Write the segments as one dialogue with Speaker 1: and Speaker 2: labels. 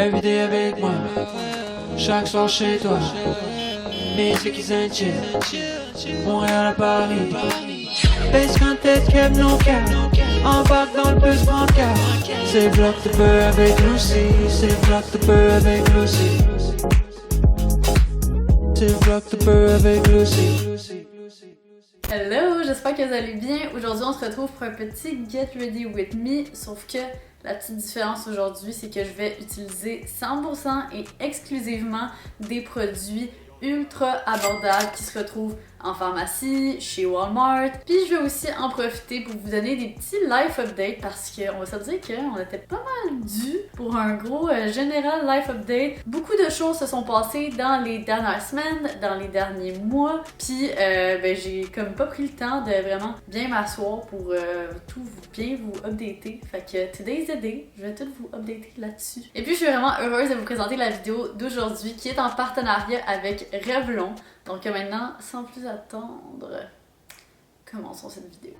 Speaker 1: Everyday avec moi, chaque soir chez toi. Musique is un chill, Montréal à Paris. Baisse quand tête qu'aime nos cœurs, embarque dans le bus brancard. C'est bloc de peu avec Lucy, c'est bloc de peu avec Lucy. C'est bloc de peu avec Lucy.
Speaker 2: Hello, j'espère que vous allez bien. Aujourd'hui, on se retrouve pour un petit Get Ready With Me, sauf que la petite différence aujourd'hui, c'est que je vais utiliser 100% et exclusivement des produits ultra abordables qui se retrouvent en pharmacie, chez Walmart. Puis je vais aussi en profiter pour vous donner des petits life updates parce qu'on va se dire qu'on était pas mal dû pour un gros général life update. Beaucoup de choses se sont passées dans les dernières semaines, dans les derniers mois. Puis j'ai comme pas pris le temps de vraiment bien m'asseoir pour bien vous updater. Fait que today's the day, je vais tout vous updater là-dessus. Et puis je suis vraiment heureuse de vous présenter la vidéo d'aujourd'hui qui est en partenariat avec Revlon. Donc maintenant, sans plus attendre, commençons cette vidéo.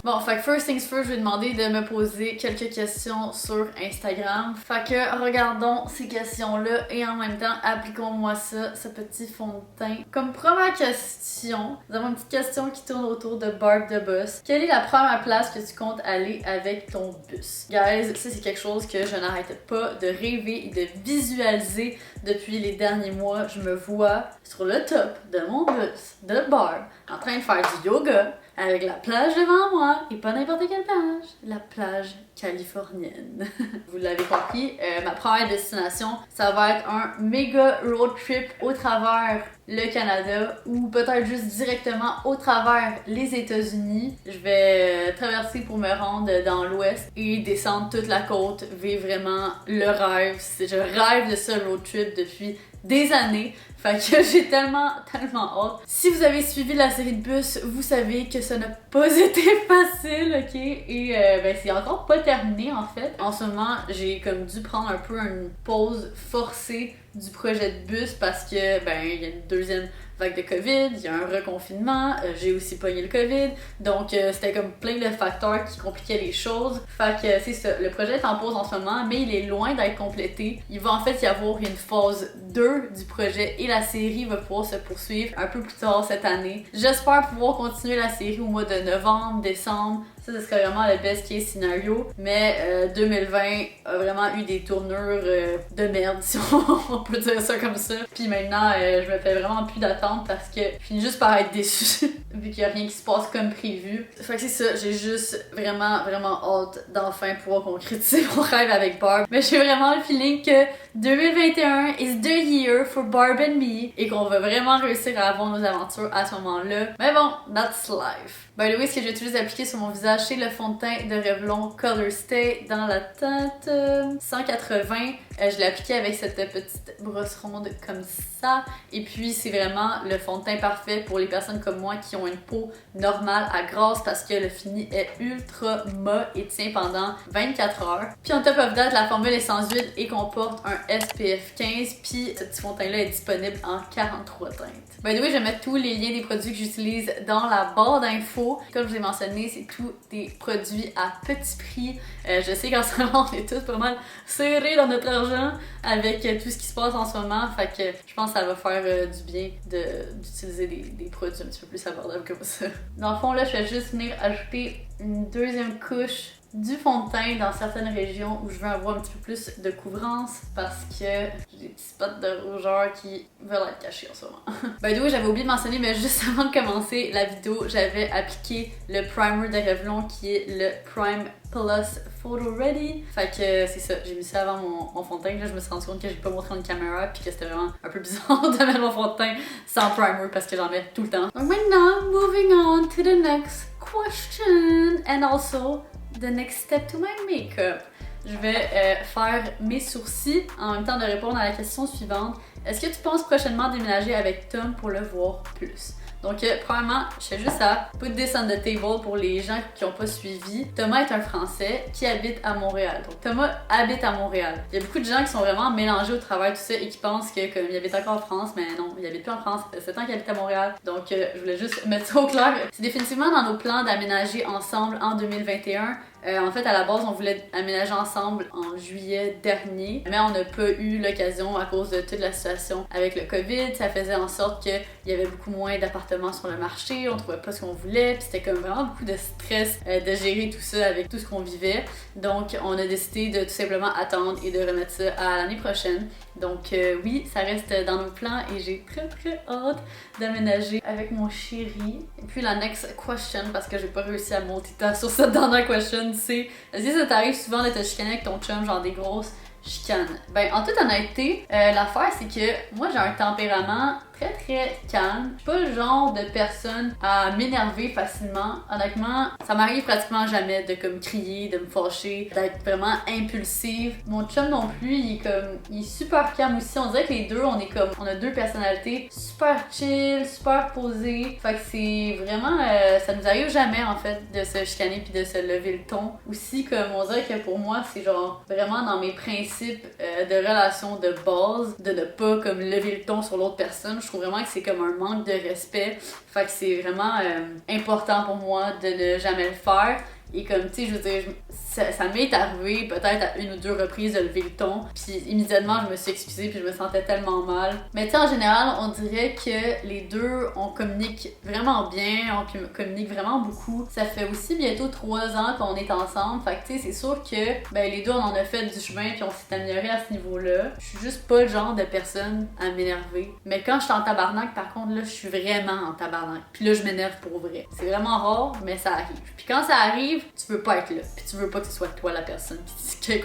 Speaker 2: Bon, fait que first things first, je vais demander de me poser quelques questions sur Instagram. Fait que regardons ces questions-là et en même temps, appliquons-moi ça, ce petit fond de teint. Comme première question, nous avons une petite question qui tourne autour de Barb the Bus. Quelle est la première place que tu comptes aller avec ton bus? Guys, ça c'est quelque chose que je n'arrête pas de rêver et de visualiser depuis les derniers mois. Je me vois sur le top de mon bus de Barb en train de faire du yoga avec la plage devant moi, et pas n'importe quelle plage, la plage californienne. Vous l'avez compris, ma première destination, ça va être un méga road trip au travers le Canada, ou peut-être juste directement au travers les États-Unis. Je vais traverser pour me rendre dans l'ouest et descendre toute la côte, vivre vraiment le rêve. Je rêve de ce road trip depuis des années. Fait que j'ai tellement hâte. Si vous avez suivi la série de bus, vous savez que ça n'a pas été facile, ok? Et c'est encore pas terminé en fait. En ce moment, j'ai comme dû prendre un peu une pause forcée du projet de bus parce que il y a une deuxième vague de COVID, il y a un reconfinement, j'ai aussi pogné le COVID, donc c'était comme plein de facteurs qui compliquaient les choses. Fait que c'est ça, le projet est en pause en ce moment, mais il est loin d'être complété. Il va en fait y avoir une phase 2 du projet et la série va pouvoir se poursuivre un peu plus tard cette année. J'espère pouvoir continuer la série au mois de novembre, décembre. Ça, ce serait vraiment le best case scénario. Mais 2020 a vraiment eu des tournures de merde, si on peut dire ça comme ça. Puis maintenant, je me fais vraiment plus d'attente parce que je finis juste par être déçue vu qu'il n'y a rien qui se passe comme prévu. Fait que c'est ça, j'ai juste vraiment hâte d'enfin pouvoir concrétiser mon rêve avec Barb. Mais j'ai vraiment le feeling que 2021 is the year for Barb and me et qu'on va vraiment réussir à avoir nos aventures à ce moment-là. Mais bon, that's life. By the way, ce que j'utilise d'appliquer sur mon visage, c'est le fond de teint de Revlon Color Stay dans la teinte 180. Je l'ai appliqué avec cette petite brosse ronde comme ça. Et puis, c'est vraiment le fond de teint parfait pour les personnes comme moi qui ont une peau normale à grasse parce que le fini est ultra mat et tient pendant 24 heures. Puis, on top of that, la formule est sans huile et comporte un SPF 15. Puis, ce petit fond de teint-là est disponible en 43 teintes. By the way, je vais mettre tous les liens des produits que j'utilise dans la barre d'infos. Comme je vous l'ai mentionné, c'est tous des produits à petit prix. Je sais qu'en ce moment, on est tous pas mal serrés dans notre argent avec tout ce qui se passe en ce moment. Fait que je pense que ça va faire du bien d'utiliser des produits un petit peu plus abordables comme ça. Dans le fond, là, je vais juste venir ajouter une deuxième couche du fond de teint dans certaines régions où je veux avoir un petit peu plus de couvrance parce que j'ai des petits spots de rougeur qui veulent être cachés en ce moment. By the way, j'avais oublié de mentionner, mais juste avant de commencer la vidéo, j'avais appliqué le primer de Revlon qui est le Prime Plus Photo Ready. Fait que c'est ça, j'ai mis ça avant mon fond de teint. Là, je me suis rendu compte que j'ai pas montré une caméra puis que c'était vraiment un peu bizarre de mettre mon fond de teint sans primer parce que j'en mets tout le temps. Donc maintenant, moving on to the next question and also the next step to my makeup. Je vais faire mes sourcils en même temps de répondre à la question suivante. Est-ce que tu penses prochainement déménager avec Tom pour le voir plus? Donc, premièrement, je fais juste à put this on the table pour les gens qui n'ont pas suivi. Thomas est un Français qui habite à Montréal. Donc, Thomas habite à Montréal. Il y a beaucoup de gens qui sont vraiment mélangés au travail, tout ça, et qui pensent que comme il habite encore en France, mais non, il habite plus en France. Ça fait 7 ans qu'il habite à Montréal. Donc, je voulais juste mettre ça au clair. C'est définitivement dans nos plans d'aménager ensemble en 2021. En fait, à la base, on voulait aménager ensemble en juillet dernier, mais on n'a pas eu l'occasion à cause de toute la situation avec le COVID. Ça faisait en sorte qu'il y avait beaucoup moins d'appartements sur le marché, on trouvait pas ce qu'on voulait, puis c'était comme vraiment beaucoup de stress de gérer tout ça avec tout ce qu'on vivait. Donc, on a décidé de tout simplement attendre et de remettre ça à l'année prochaine. Donc oui, ça reste dans nos plans et j'ai très hâte d'aménager avec mon chéri. Et puis la next question, parce que j'ai pas réussi à multitask sur cette dernière question, c'est est-ce que ça t'arrive souvent de te chicaner avec ton chum, genre des grosses chicanes? Ben en toute honnêteté, l'affaire c'est que moi j'ai un tempérament très calme. Je suis pas le genre de personne à m'énerver facilement. Honnêtement, ça m'arrive pratiquement jamais de comme crier, de me fâcher, d'être vraiment impulsive. Mon chum non plus, il est super calme aussi. On dirait que les deux, on a deux personnalités super chill, super posées. Fait que c'est vraiment, ça nous arrive jamais en fait de se chicaner puis de se lever le ton. Aussi comme on dirait que pour moi, c'est genre vraiment dans mes principes de relation de base, de ne pas comme lever le ton sur l'autre personne. Je trouve vraiment que c'est comme un manque de respect. Fait que c'est vraiment important pour moi de ne jamais le faire. Et comme, tu sais, je veux dire, ça m'est arrivé peut-être à une ou deux reprises de lever le ton. Puis immédiatement, je me suis excusée puis je me sentais tellement mal. Mais tu sais, en général, on dirait que les deux, on communique vraiment bien, on communique vraiment beaucoup. Ça fait aussi bientôt 3 ans qu'on est ensemble. Fait que tu sais, c'est sûr que ben, les deux, on en a fait du chemin puis on s'est amélioré à ce niveau-là. Je suis juste pas le genre de personne à m'énerver. Mais quand je suis en tabarnak, par contre, là, je suis vraiment en tabarnak. Puis là, je m'énerve pour vrai. C'est vraiment rare, mais ça arrive. Puis quand ça arrive, tu veux pas être là, puis tu veux pas que ce soit toi la personne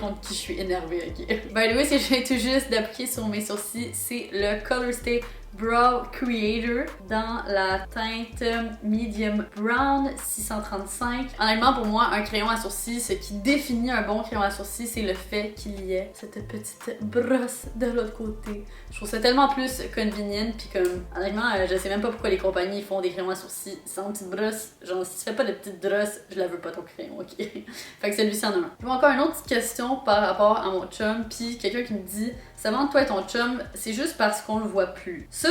Speaker 2: contre qui je suis énervée, ok? By the way, ce que je viens tout juste d'appliquer sur mes sourcils, c'est le Color Stay Brow Creator dans la teinte Medium Brown 635. Honnêtement, pour moi, un crayon à sourcils, ce qui définit un bon crayon à sourcils, c'est le fait qu'il y ait cette petite brosse de l'autre côté. Je trouve ça tellement plus convenient, puis comme, honnêtement, je sais même pas pourquoi les compagnies font des crayons à sourcils sans petite brosse. Genre, si tu fais pas de petite brosse, je la veux pas ton crayon, ok? Fait que celui-ci en a un. J'ai encore une autre petite question par rapport à mon chum, puis quelqu'un qui me dit Samantha, toi et ton chum, c'est juste parce qu'on le voit plus. Ça,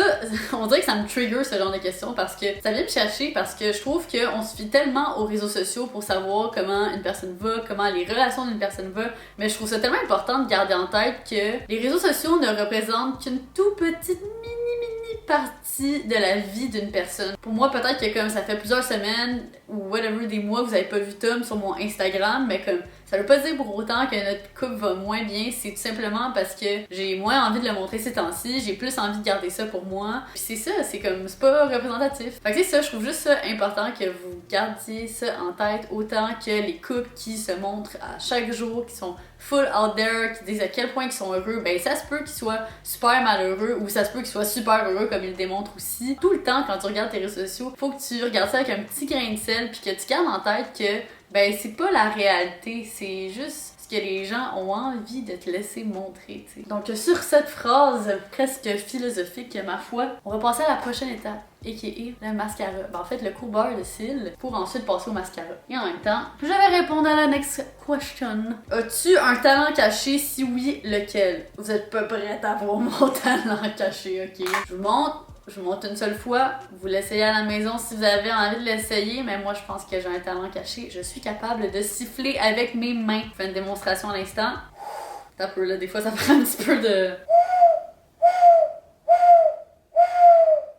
Speaker 2: on dirait que ça me trigger ce genre de questions parce que ça vient me chercher parce que je trouve qu'on se fie tellement aux réseaux sociaux pour savoir comment une personne va, comment les relations d'une personne va, mais je trouve ça tellement important de garder en tête que les réseaux sociaux ne représentent qu'une toute petite mini partie de la vie d'une personne. Pour moi, peut-être que comme ça fait plusieurs semaines ou whatever des mois que vous avez pas vu Tom sur mon Instagram, mais comme ça veut pas dire pour autant que notre couple va moins bien, c'est tout simplement parce que j'ai moins envie de le montrer ces temps-ci, j'ai plus envie de garder ça pour moi. Puis c'est ça, c'est comme, c'est pas représentatif. Fait que c'est ça, je trouve juste ça important que vous gardiez ça en tête, autant que les couples qui se montrent à chaque jour, qui sont full out there, qui disent à quel point ils sont heureux, ben ça se peut qu'ils soient super malheureux ou ça se peut qu'ils soient super heureux comme ils le démontrent aussi. Tout le temps, quand tu regardes tes réseaux sociaux, faut que tu regardes ça avec un petit grain de sel puis que tu gardes en tête que ben c'est pas la réalité, c'est juste ce que les gens ont envie de te laisser montrer, tu sais. Donc sur cette phrase presque philosophique, ma foi, on va passer à la prochaine étape, a.k.a. le mascara. Ben, en fait, le courbeur de cils pour ensuite passer au mascara. Et en même temps, je vais répondre à la next question. As-tu un talent caché? Si oui, lequel? Vous êtes pas prête à voir mon talent caché, ok? Je vous montre une seule fois, vous l'essayez à la maison si vous avez envie de l'essayer, mais moi je pense que j'ai un talent caché. Je suis capable de siffler avec mes mains. Je fais une démonstration à l'instant. T'as peu là, des fois ça prend un petit peu de...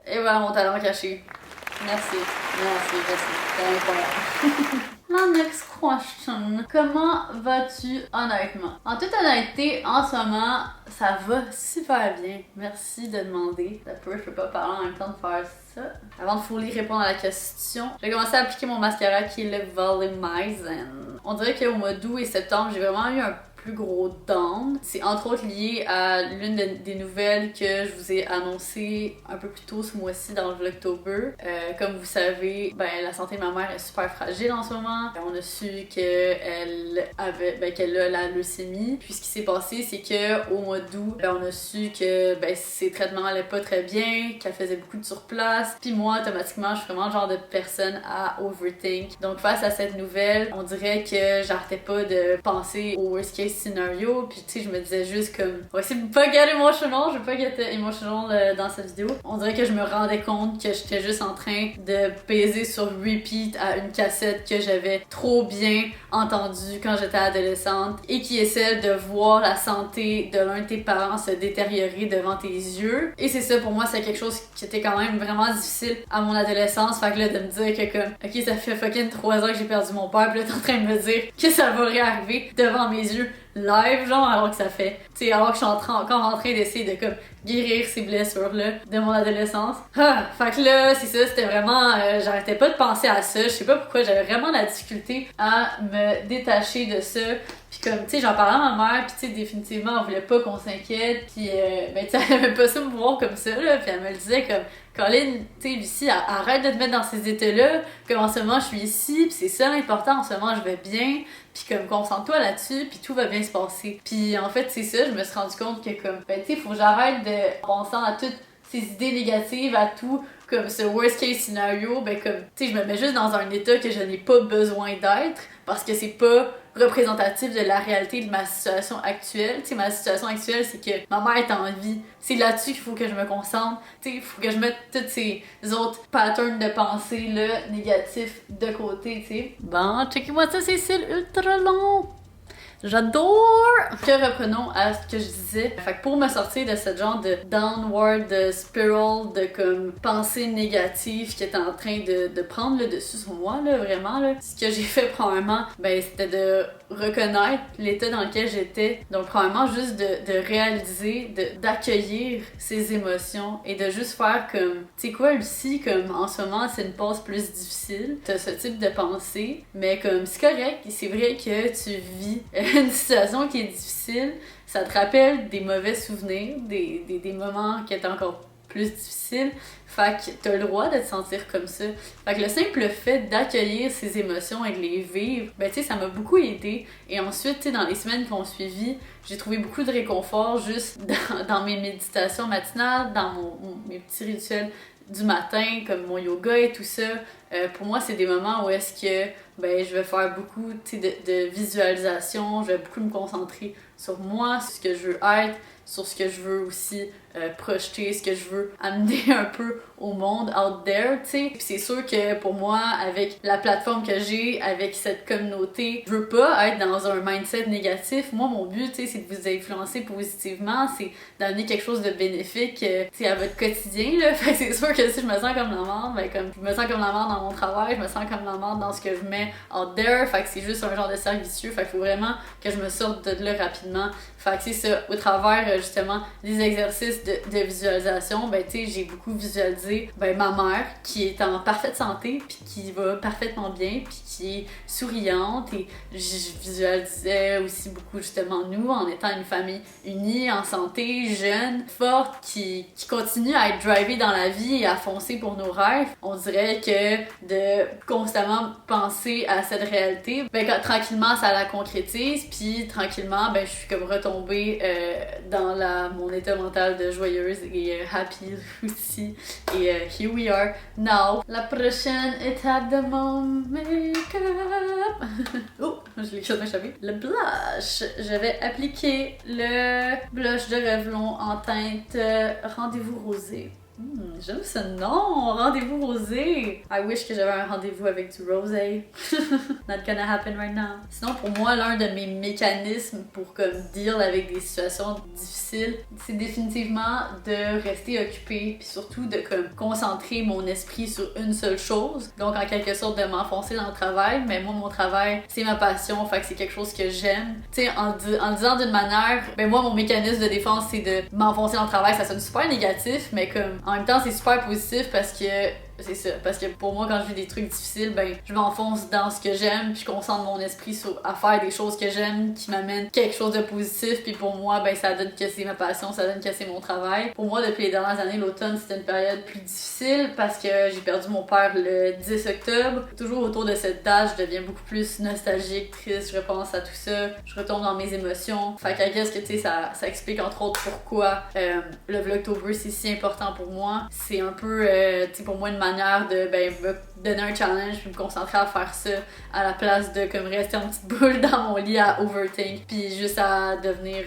Speaker 2: Et voilà mon talent caché. Merci. C'est incroyable. La next question. Comment vas-tu honnêtement? En toute honnêteté, en ce moment, ça va super bien. Merci de demander. Je peux pas parler en même temps de faire ça. Avant de fully répondre à la question, j'ai commencé à appliquer mon mascara qui est le Volumizing. On dirait qu'au mois d'août et septembre, j'ai vraiment eu un plus gros down. C'est entre autres lié à l'une des nouvelles que je vous ai annoncé un peu plus tôt ce mois-ci dans le Vlogtober. Comme vous savez, ben la santé de ma mère est super fragile en ce moment. On a su qu'elle a la leucémie. Puis ce qui s'est passé, c'est que au mois d'août, ben, on a su que ben, ses traitements allaient pas très bien, qu'elle faisait beaucoup de surplace. Puis moi, automatiquement, je suis vraiment le genre de personne à overthink. Donc face à cette nouvelle, on dirait que j'arrêtais pas de penser au worst case scenario, puis tu sais, je me disais juste comme, on va essayer de pas get emotional, je veux pas get emotional dans cette vidéo. On dirait que je me rendais compte que j'étais juste en train de baiser sur repeat à une cassette que j'avais trop bien entendue quand j'étais adolescente et qui est celle de voir la santé de l'un de tes parents se détériorer devant tes yeux. Et c'est ça, pour moi, c'est quelque chose qui était quand même vraiment difficile à mon adolescence. Fait que là, de me dire que comme, ok, ça fait fucking 3 ans que j'ai perdu mon père, pis là, t'es en train de me dire que ça va réarriver devant mes yeux live, genre, alors que ça fait, tu sais, alors que je suis encore en train d'essayer de comme guérir ces blessures-là de mon adolescence. Fait que là, c'est ça, c'était vraiment, j'arrêtais pas de penser à ça, je sais pas pourquoi, j'avais vraiment la difficulté à me détacher de ça. Puis comme, tu sais, j'en parlais à ma mère, puis tu sais, définitivement, elle voulait pas qu'on s'inquiète, puis ben, tu sais, elle aimait pas ça me voir comme ça, là, puis elle me le disait comme, Colin, tu sais, Lucie, arrête de te mettre dans ces états-là, comme en ce moment, je suis ici, puis c'est ça l'important, en ce moment, je vais bien, puis comme, concentre-toi là-dessus, puis tout va bien se passer. Puis en fait, c'est ça, je me suis rendu compte que comme, ben, tu sais, faut que j'arrête de penser à toutes ces idées négatives, à tout, comme ce worst case scenario, ben comme, tu sais, je me mets juste dans un état que je n'ai pas besoin d'être, parce que c'est pas représentatif de la réalité de ma situation actuelle. Tu sais, ma situation actuelle, c'est que ma mère est en vie. C'est là-dessus qu'il faut que je me concentre. Tu sais, il faut que je mette tous ces autres patterns de pensée là, négatifs de côté, tu sais. Bon, checkez-moi ça, c'est ultra long! J'adore! Que reprenons à ce que je disais. Fait que pour me sortir de ce genre de downward spiral de comme pensée négative qui est en train de prendre le dessus sur moi, là, vraiment, là, ce que j'ai fait premièrement, ben c'était de reconnaître l'état dans lequel j'étais. Donc premièrement, juste de réaliser, d'accueillir ces émotions et de juste faire comme, tu sais quoi, Lucie, comme en ce moment, c'est une pause plus difficile. T'as ce type de pensée, mais comme c'est correct, c'est vrai que tu vis une situation qui est difficile, ça te rappelle des mauvais souvenirs, des moments qui étaient encore plus difficiles. Fait que t'as le droit de te sentir comme ça. Fait que le simple fait d'accueillir ces émotions et de les vivre, ben tu sais, ça m'a beaucoup aidé. Et ensuite, tu sais, dans les semaines qui ont suivi, j'ai trouvé beaucoup de réconfort juste dans mes méditations matinales, dans mes petits rituels du matin, comme mon yoga et tout ça. Pour moi, c'est des moments où est-ce que ben, je vais faire beaucoup de visualisation, je vais beaucoup me concentrer sur moi, sur ce que je veux être, sur ce que je veux aussi projeter, ce que je veux amener un peu au monde, out there, tu sais. Puis c'est sûr que pour moi, avec la plateforme que j'ai, avec cette communauté, je veux pas être dans un mindset négatif. Moi, mon but, tu sais, c'est de vous influencer positivement, c'est d'amener quelque chose de bénéfique, tu sais, à votre quotidien, là. Fait que c'est sûr que si je me sens comme la merde, ben comme je me sens comme la merde dans mon travail, je me sens comme la merde dans ce que je mets out there, fait que c'est juste un genre de cercle vicieux, fait qu'il faut vraiment que je me sorte de là rapidement. Fait que c'est ça, au travers justement des exercices de visualisation, ben tu sais, j'ai beaucoup visualisé ben, ma mère qui est en parfaite santé, puis qui va parfaitement bien, puis qui est souriante, et je visualisais aussi beaucoup justement nous en étant une famille unie, en santé, jeune, forte, qui continue à être drivée dans la vie et à foncer pour nos rêves. On dirait que de constamment penser à cette réalité, ben quand, tranquillement ça la concrétise, puis tranquillement ben je suis comme retombée dans mon état mental de joyeuse et happy aussi. Et here we are now. La prochaine étape de mon make-up. Oh, je l'ai juste échappé. Le blush. Je vais appliquer le blush de Revlon en teinte Rendez-vous rosé. J'aime ce nom, rendez-vous rosé. I wish que j'avais un rendez-vous avec du rosé. Not gonna happen right now. Sinon, pour moi, l'un de mes mécanismes pour comme deal avec des situations difficiles, c'est définitivement de rester occupée, puis surtout de comme concentrer mon esprit sur une seule chose. Donc, en quelque sorte, de m'enfoncer dans le travail. Mais moi, mon travail, c'est ma passion, fait que c'est quelque chose que j'aime. Tu sais, en le disant d'une manière, ben moi, mon mécanisme de défense, c'est de m'enfoncer dans le travail. Ça sonne super négatif, mais comme en même temps, c'est super positif parce que c'est ça, parce que pour moi, quand je vis des trucs difficiles, ben je m'enfonce dans ce que j'aime, puis je concentre mon esprit à faire des choses que j'aime, qui m'amènent quelque chose de positif, puis pour moi, ben ça donne que c'est ma passion, ça donne que c'est mon travail. Pour moi, depuis les dernières années, l'automne, c'était une période plus difficile parce que j'ai perdu mon père le 10 octobre. Toujours autour de cette date, je deviens beaucoup plus nostalgique, triste, je repense à tout ça, je retombe dans mes émotions. Fait qu'est-ce que tu sais, ça explique entre autres pourquoi le Vlogtober c'est si important pour moi. C'est un peu, tu sais, pour moi une manière de me donner un challenge puis me concentrer à faire ça à la place de comme rester en petite boule dans mon lit à overthink puis juste à devenir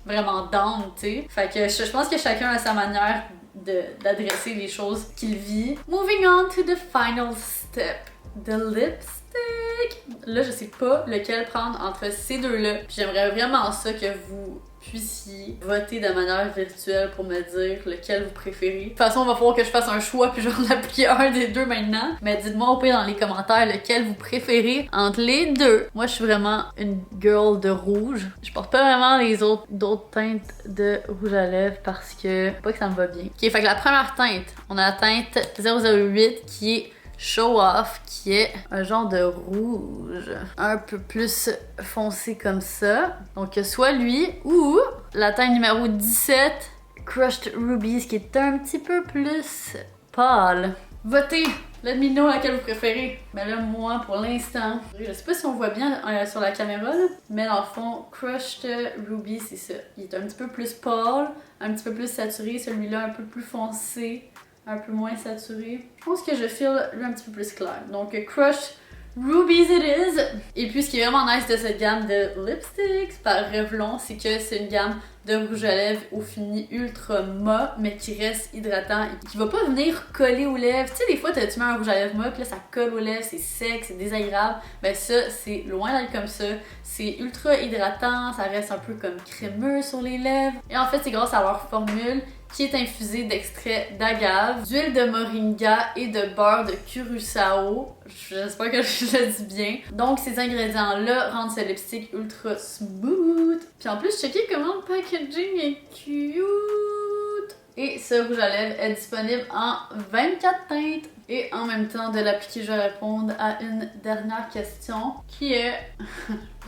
Speaker 2: vraiment down, tu sais. Fait que je pense que chacun a sa manière d'adresser les choses qu'il vit. Moving on to the final step, the lipstick. Là, je sais pas lequel prendre entre ces deux-là. Puis j'aimerais vraiment ça que vous puissiez voter de manière virtuelle pour me dire lequel vous préférez. De toute façon, il va falloir que je fasse un choix puis je vais en appliquer un des deux maintenant. Mais dites-moi au pire dans les commentaires lequel vous préférez entre les deux. Moi, je suis vraiment une girl de rouge. Je porte pas vraiment les d'autres teintes de rouge à lèvres parce que pas que ça me va bien. Ok, fait que la première teinte, on a la teinte 008 qui est Show Off, qui est un genre de rouge un peu plus foncé comme ça. Donc soit lui ou la teinte numéro 17, Crushed Rubies, qui est un petit peu plus pâle. Votez! Let me know laquelle vous préférez. Mais là, moi, pour l'instant, je sais pas si on voit bien sur la caméra, là, mais dans le fond, Crushed Ruby, c'est ça. Il est un petit peu plus pâle, un petit peu plus saturé, celui-là un peu plus foncé, un peu moins saturé. Je pense que je feel lui un petit peu plus clair. Donc, Crushed Rubies it is! Et puis, ce qui est vraiment nice de cette gamme de lipsticks par Revlon, c'est que c'est une gamme de rouge à lèvres au fini ultra mat, mais qui reste hydratant et qui va pas venir coller aux lèvres. Tu sais, des fois, tu mets un rouge à lèvres mat, puis là, ça colle aux lèvres, c'est sec, c'est désagréable. Ben ça, c'est loin d'être comme ça. C'est ultra hydratant, ça reste un peu comme crémeux sur les lèvres. Et en fait, c'est grâce à leur formule qui est infusée d'extrait d'agave, d'huile de moringa et de beurre de curaçao. J'espère que je le dis bien. Donc, ces ingrédients-là rendent ce lipstick ultra smooth. Puis en plus, checkez comment le packaging est cute! Et ce rouge à lèvres est disponible en 24 teintes. Et en même temps de l'appliquer, je vais répondre à une dernière question qui est...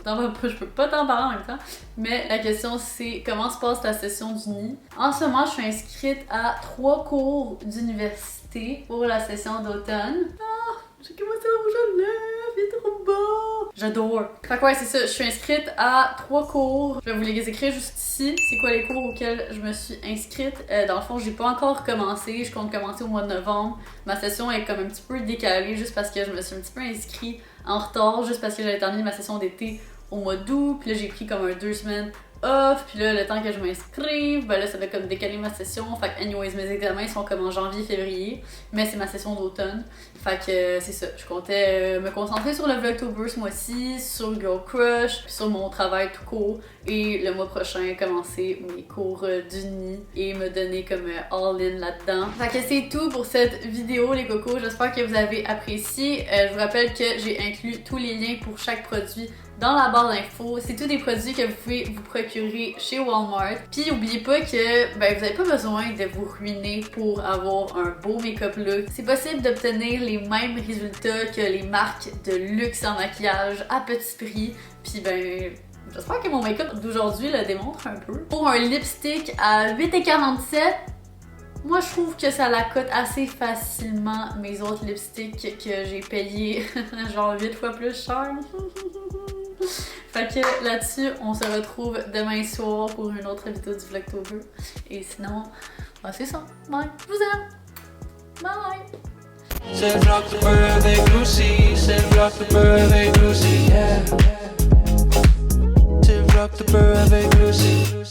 Speaker 2: je peux pas t'en parler en même temps, mais la question c'est comment se passe ta session d'uni? En ce moment, je suis inscrite à 3 cours d'université pour la session d'automne. Ah, j'ai commencé à rouge à lèvres, il est trop beau! J'adore! Fait que ouais, c'est ça, je suis inscrite à 3 cours. Je vais vous les écrire juste ici. C'est quoi les cours auxquels je me suis inscrite? Dans le fond, j'ai pas encore commencé. Je compte commencer au mois de novembre. Ma session est comme un petit peu décalée juste parce que je me suis un petit peu inscrite en retard, juste parce que j'avais terminé ma session d'été au mois d'août. Puis là, j'ai pris comme 2 semaines off. Puis là, le temps que je m'inscrive, ben là, ça va comme décaler ma session. Fait que anyways, mes examens sont comme en janvier, février. Mais c'est ma session d'automne. Fait que c'est ça. Je comptais me concentrer sur le Vlogtober ce mois-ci, sur Girl Crush, puis sur mon travail tout court. Et le mois prochain, commencer mes cours d'uni et me donner comme all-in là-dedans. Fait que c'est tout pour cette vidéo, les cocos. J'espère que vous avez apprécié. Je vous rappelle que j'ai inclus tous les liens pour chaque produit dans la barre d'infos. C'est tous des produits que vous pouvez vous procurer chez Walmart. Puis n'oubliez pas que vous n'avez pas besoin de vous ruiner pour avoir un beau make-up look. C'est possible d'obtenir les mêmes résultats que les marques de luxe en maquillage à petit prix. Puis j'espère que mon make-up d'aujourd'hui le démontre un peu. Pour un lipstick à 8,47$, moi je trouve que ça la cote assez facilement mes autres lipsticks que j'ai payé genre 8 fois plus cher. Fait que là-dessus, on se retrouve demain soir pour une autre vidéo du Vlogtober. Et sinon, c'est ça. Bye. Je vous aime. Bye.
Speaker 1: C'est Vlogtober avec Lucy, c'est Vlogtober avec Lucy, yeah. C'est Vlogtober avec Lucy.